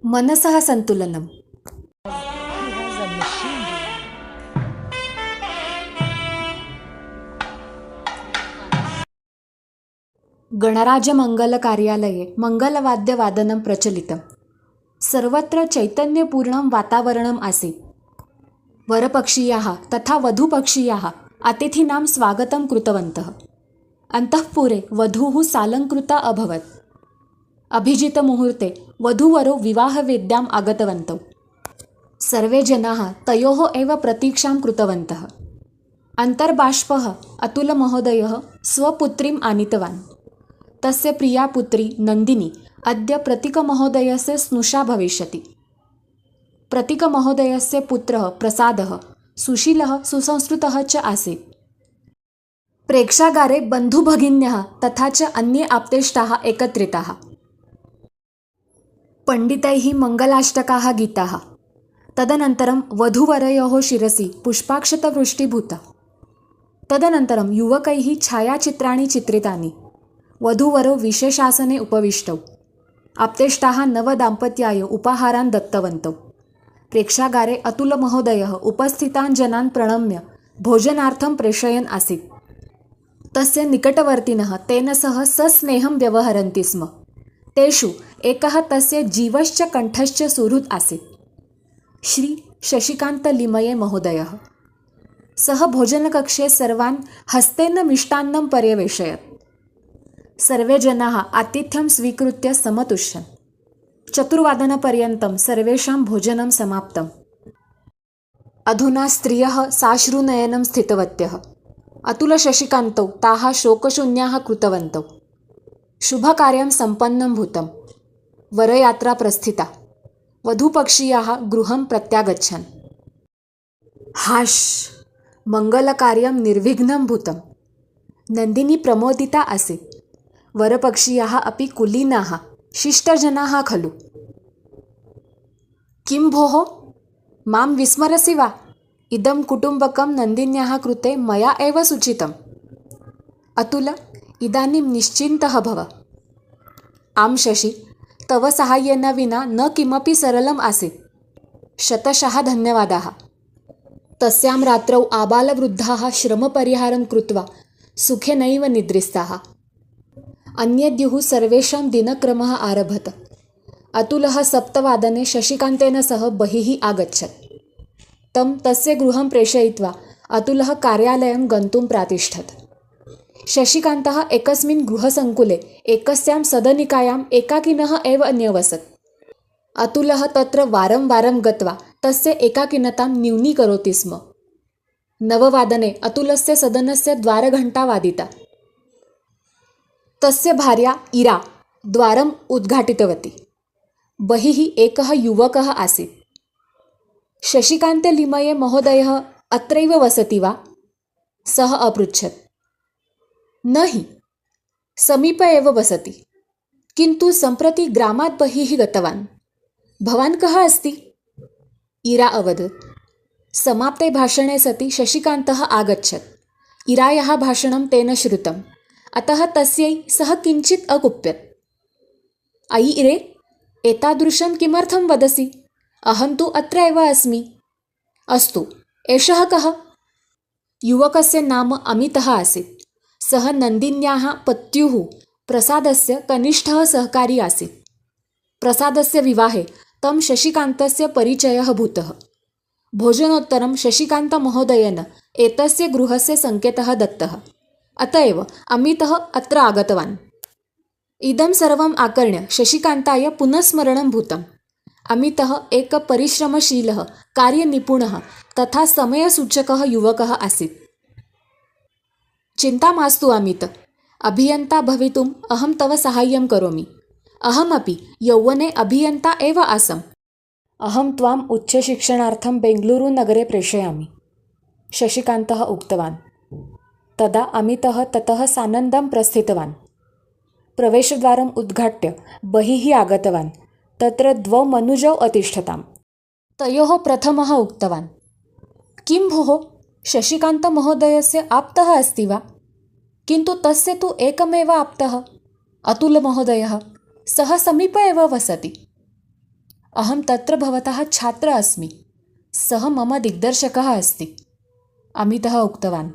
मनसः संतुलनम्। He has a machine gun. गणराज्यमङ्गलकार्यालये मङ्गलवाद्यवादनं प्रचलितं। सर्वत्र चैतन्यपूर्णं वातावरणम् आसीत्। वरपक्षीयाः तथा वधूपक्षीयाः अतिथीनां स्वागतं कृतवन्तः। अन्तःपुरे वधूः सालङ्कृता अभवत्। अभिजितमुहूर्ते वधूवरौ विवाहवेद्याम् आगतवन्तौ। सर्वे जनाः तयोः एव प्रतीक्षां कृतवन्तः। अन्तर्बाष्पः अतुलमहोदयः स्वपुत्रीम् आनीतवान्। तस्य प्रिया पुत्री नन्दिनी अद्य प्रतीकमहोदयस्य स्नुषा भविष्यति। प्रतीकमहोदयस्य पुत्रः प्रसादः सुशीलः सुसंस्कृतः च आसीत्। प्रेक्षागारे बन्धुभगिन्यः तथा च अन्ये आप्तेष्टाः एकत्रिताः। पण्डितैः मङ्गलाष्टकाः गीताः। तदनन्तरं वधूवरयोः शिरसि पुष्पाक्षतवृष्टिभूता। तदनन्तरं युवकैः छायाचित्राणि चित्रितानि। वधूवरौ विशेषासने उपविष्टौ। आप्तेष्टाः नवदाम्पत्याय उपहारान् दत्तवन्तौ। प्रेक्षागारे अतुलमहोदयः उपस्थितान् जनान् प्रणम्य भोजनार्थं प्रेषयन् आसीत्। तस्य निकटवर्तिनः तेन सह सस्नेहं व्यवहरन्ति स्म। तेषु एकः तस्य जीवश्च कण्ठश्च सुहृत् आसीत्। श्री शशिकान्तलिमये महोदयः। सः भोजनकक्षे सर्वान् हस्तेन मिष्टान्नं पर्यवेशयत्। सर्वे जनाः आतिथ्यं स्वीकृत्य समतुष्यन्। 4 वादनपर्यन्तं सर्वेषां भोजनं समाप्तम्। अधुना स्त्रियः साश्रुनयनं स्थितवत्यः। अतुलशशिकान्तौ ताः शोकशून्याः कृतवन्तौ। शुभकार्यं सम्पन्नं भूतं। वरयात्रा प्रस्थिता। वधूपक्षीयाः गृहं प्रत्यागच्छन्। हाश्, मङ्गलकार्यं निर्विघ्नं भूतं। नन्दिनी प्रमोदिता आसीत्। वरपक्षीयाः अपि कुलीनाः शिष्टजनाः खलु। किं भोः, मां विस्मरसि वा? इदं कुटुम्बकं नन्दिन्याः कृते मया एव सूचितम्। अतुल, इदानीं निश्चिन्तः भव। आं शशि, तव साहाय्येन विना न किमपि सरलम् आसीत्। शतशः धन्यवादाः। तस्यां रात्रौ आबालवृद्धाः श्रमपरिहारं कृत्वा सुखेनैव निद्रिस्ताः। अन्यद्युः सर्वेषां दिनक्रमः आरभत। अतुलः 7 वादने शशिकान्तेन सह बहिः आगच्छत्। तं तस्य गृहं प्रेषयित्वा अतुलः कार्यालयं गन्तुं प्रातिष्ठत्। शशिकान्तः एकस्मिन् गृहसङ्कुले एकस्यां सदनिकायाम् एकाकिनः एव न्यवसत्। अतुलः तत्र वारं वारं गत्वा तस्य एकाकिनतां न्यूनीकरोति स्म। 9 वादने अतुलस्य सदनस्य द्वारघण्टा वादिता। तस्य भार्या इरा द्वारम् उद्घाटितवती। बहिः एकः युवकः आसीत्। शशिकान्तलिमये महोदयः अत्रैव वसति वा? सः अपृच्छत्। न हि, समीपे एव वसति, किन्तु सम्प्रति ग्रामात् बहिः गतवान्। भवान् कः अस्ति? इरा अवदत्। समाप्ते भाषणे सति शशिकान्तः आगच्छत्। इरायाः भाषणं तेन श्रुतम्, अतः तस्यै सः किञ्चित् अकुप्यत्। अयि इरे, एतादृशं किमर्थं वदसि? अहं तु अत्र एव अस्मि। अस्तु, एषः कः? युवकस्य नाम अमितः आसीत्। सः नन्दिन्याः पत्युः प्रसादस्य कनिष्ठः सहकारी आसीत्। प्रसादस्य विवाहे तं शशिकान्तस्य परिचयः भूतः। भोजनोत्तरं शशिकान्तमहोदयेन एतस्य गृहस्य सङ्केतः दत्तः। अत एव अमितः अत्र आगतवान्। इदं सर्वम् आकर्ण्य शशिकान्ताय पुनः स्मरणं भूतम्। अमितः एकः परिश्रमशीलः, कार्यनिपुणः तथा समयसूचकः युवकः आसीत्। चिन्ता मास्तु अमित, अभियन्ता भवितुम् अहं तव साहाय्यं करोमि। अहमपि यौवने अभियन्ता एव आसम्। अहं त्वाम् उच्चशिक्षणार्थं बेङ्गलूरुनगरे प्रेषयामि, शशिकान्तः उक्तवान्। तदा अमितः ततः सानन्दं प्रस्थितवान्। प्रवेशद्वारम् उद्घाट्य बहिः आगतवान्। तत्र 2 मनुजौ अतिष्ठताम्। तयोः प्रथमः उक्तवान्, किं भोः, शशिकान्तमहोदयस्य आप्तः अस्ति वा? किन्तु तस्य तु एकमेव आप्तः, अतुलमहोदयः। सः समीपे एव वसति। अहं तत्र भवतः छात्रः अस्मि, सः मम दिग्दर्शकः अस्ति, अमितः उक्तवान्।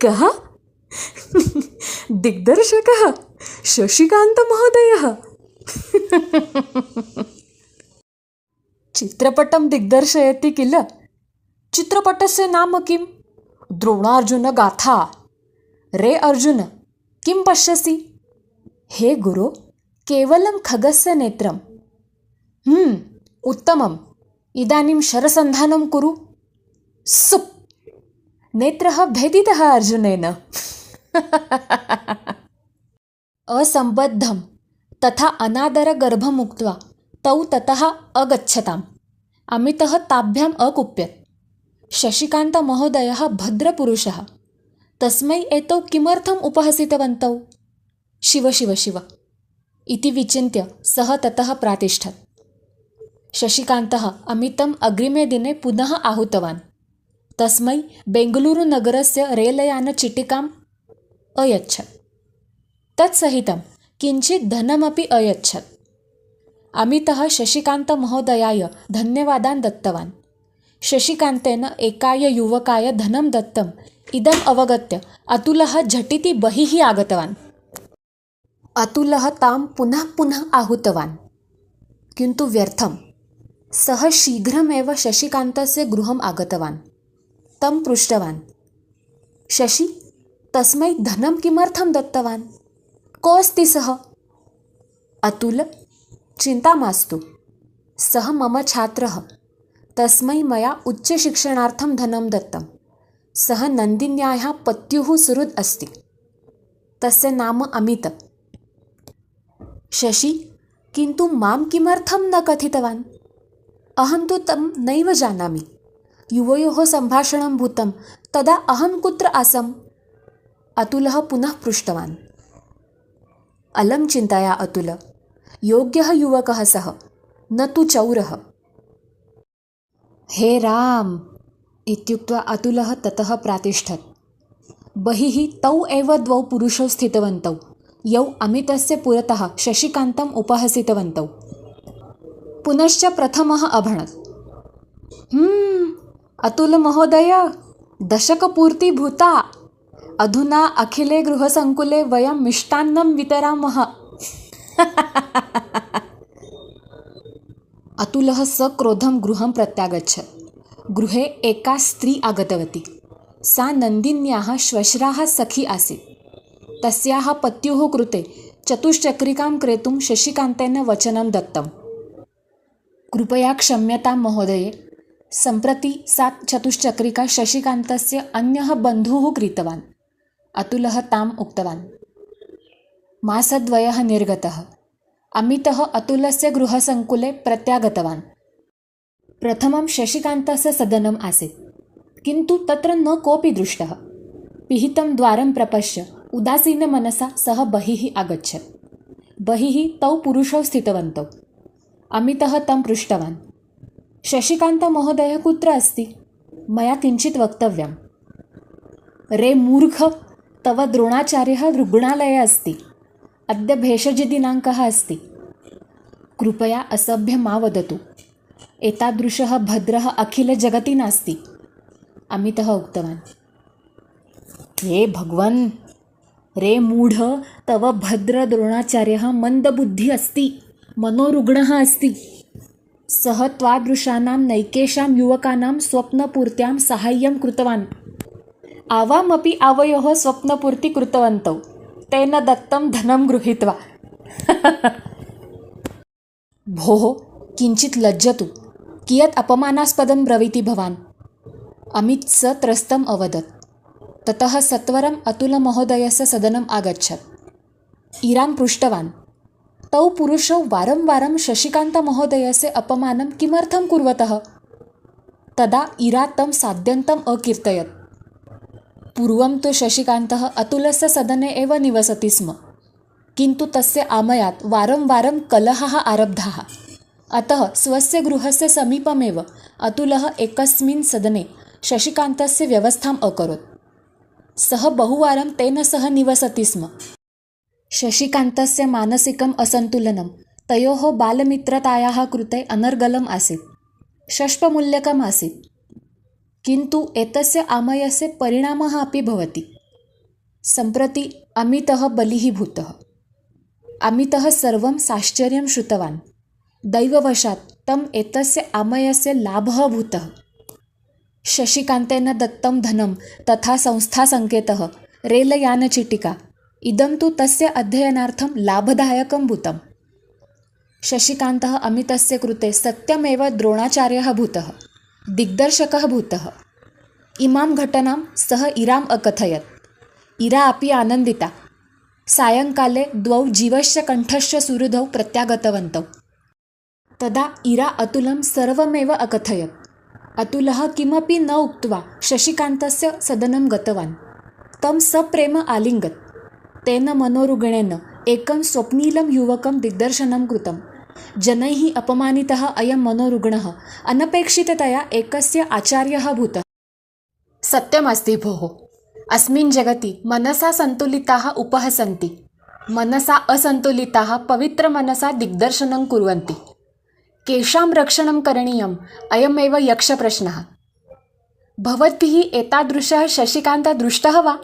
कः? दिग्दर्शकः? शशिकान्तमहोदयः? चित्रपटं दिग्दर्शयति किल? चित्रपटस्य नाम किं? द्रोणार्जुनगाथा। रे अर्जुन, किं पश्यसि? हे गुरो, केवलं खगस्य नेत्रम्। उत्तमम्, इदानीं शरसन्धानं कुरु। सुप्! नेत्रः भेदितः अर्जुनेन। असम्बद्धं तथा अनादरगर्भमुक्त्वा तौ ततः अगच्छताम्। अमितः ताभ्याम् अकुप्यत्। शशिकान्तमहोदयः भद्रपुरुषः, तस्मै एतौ किमर्थम् उपहसितवन्तौ? शिव शिव शिव इति विचिन्त्य सः ततः प्रातिष्ठत्। शशिकान्तः अमितम् अग्रिमे दिने पुनः आहूतवान्। तस्मै बेङ्गलूरुनगरस्य रेलयानचिटिकाम् अयच्छत्। तत्सहितं किञ्चित् धनमपि अयच्छत्। अमितः शशिकान्तमहोदयाय धन्यवादान् दत्तवान्। शशिकान्तेन एकाय युवकाय धनं दत्तम् इदम् अवगत्य अतुलः झटिति बहिः आगतवान्। अतुलः तां पुनः पुनः आहूतवान्, किन्तु व्यर्थम्। सः शीघ्रमेव शशिकान्तस्य गृहम् आगतवान्। तं पृष्टवान्, शशि, तस्मै धनं किमर्थं दत्तवान्? कोऽस्ति सः? अतुल, चिन्ता मास्तु, सः मम छात्रः, तस्मै मया उच्चशिक्षणार्थं धनं दत्तं। सः नन्दिन्याः पत्युः सुहृद् अस्ति। तस्य नाम अमित। शशि, किन्तु मां किमर्थं न कथितवान्? अहं तु तं नैव जानामि। युवयोः सम्भाषणं भूतं तदा अहं कुत्र आसम्? अतुलः पुनः पृष्टवान्। अलं चिन्तया अतुल, योग्यः युवकः सः, न तु चौरः। हे राम इत्युक्त्वा अतुलः ततः प्रातिष्ठत्। बहिः तौ एव द्वौ पुरुषौ स्थितवन्तौ, यौ अमितस्य पुरतः शशिकान्तम् उपहसितवन्तौ। पुनश्च प्रथमः अभणत्, अतुलमहोदय, दशकपूर्तिभूता। अधुना अखिले गृहसङ्कुले वयं मिष्टान्नं वितरामः। अतुलः सक्रोधं गृहं प्रत्यागच्छत्। गृहे एका स्त्री आगतवती। सा नन्दिन्याः श्वश्राः सखी आसीत्। तस्याः पत्युः कृते चतुश्चक्रिकां क्रेतुं शशिकान्तेन वचनं दत्तम्। कृपया क्षम्यतां महोदये, सम्प्रति सा चतुश्चक्रिका शशिकान्तस्य अन्यः बन्धुः क्रीतवान्। अतुलः ताम् उक्तवान्। मासद्वयः निर्गतः। अमितः अतुलस्य गृहसङ्कुले प्रत्यागतवान्। प्रथमं शशिकान्तस्य सदनम् आसीत्, किन्तु तत्र न कोऽपि दृष्टः। पिहितं द्वारं प्रपश्य उदासीनमनसा सः बहिः आगच्छत्। बहिः तौ पुरुषौ स्थितवन्तौ। अमितः तं पृष्टवान्, शशिकान्तमहोदयः कुत्र अस्ति? मया किञ्चित् वक्तव्यम्। रे मूर्ख, तव द्रोणाचार्यः रुग्णालये अस्ति। अद्य भेषजदिनाङ्कः अस्ति। कृपया असभ्यं मा वदतु। एतादृशः भद्रः अखिलजगति नास्ति। अमितः उक्तवान्। हे भगवन्, रे मूढ, तव भद्रद्रोणाचार्यः मन्दबुद्धिः अस्ति, मनोरुग्णः अस्ति। सः त्वादृशानां नैकेषां युवकानां स्वप्नपूर्त्यां साहाय्यं कृतवान्। आवामपि आवयोः स्वप्नपूर्ति कृतवन्तौ, तेन दत्तं धनं गृहीत्वा। भोः, किञ्चित् लज्जतु। कियत् अपमानास्पदं ब्रवीति भवान्? अमित स त्रस्तम् अवदत्। ततः सत्वरम् अतुलमहोदयस्य सदनम् आगच्छत्। इरां पृष्टवान्, तौ पुरुषौ वारं वारं शशिकान्तमहोदयस्य अपमानं किमर्थं कुर्वतः? तदा इरा तं साद्यन्तम् अकीर्तयत्। पूर्वं तु शशिकान्तः अतुलस्य सदने एव निवसति स्म, किन्तु तस्य आमयात् वारं वारं कलहः आरब्धाः। अतः स्वस्य गृहस्य समीपमेव अतुलः एकस्मिन् सदने शशिकान्तस्य व्यवस्थाम् अकरोत्। सः बहुवारं तेन सह निवसति स्म। शशिकान्तस्य मानसिकम् असन्तुलनं तयोः बालमित्रतायाः कृते अनर्गलम् आसीत्, षष्पमूल्यकम् आसीत्। किन्तु एतस्य आमयस्य परिणामः अपि भवति। सम्प्रति अमितः बलिः भूतः। अमितः सर्वं साश्चर्यं श्रुतवान्। दैववशात् तम् एतस्य आमयस्य लाभः भूतः। शशिकान्तेन दत्तं धनं तथा संस्थासङ्केतः, रेलयानचीटिका, इदं तु तस्य अध्ययनार्थं लाभदायकं भूतम्। शशिकान्तः अमितस्य कृते सत्यमेव द्रोणाचार्यः भूतः, दिग्दर्शकः भूतः। इमां घटनां सः इराम् अकथयत्। इरा अपि आनन्दिता। सायङ्काले द्वौ जीवस्य कण्ठश्च सुहृदौ प्रत्यागतवन्तौ। तदा इरा अतुलं सर्वमेव अकथयत्। अतुलः किमपि न उक्त्वा शशिकान्तस्य सदनं गतवान्। तं सप्रेम आलिङ्गत्। तेन मनोरुग्णेन एकं स्वप्नीलं युवकं दिग्दर्शनं कृतं। जनैः अपमानितः अयं मनोरुग्णः अनपेक्षिततया एकस्य आचार्यः भूतः। सत्यमस्ति भोः, अस्मिन् जगति मनसा सन्तुलिताः उपहसन्ति, मनसा असन्तुलिताः पवित्रमनसा दिग्दर्शनं कुर्वन्ति। केषां रक्षणं करणीयम्, अयमेव यक्षप्रश्नः। भवद्भिः एतादृशः शशिकान्तः दृष्टः वा?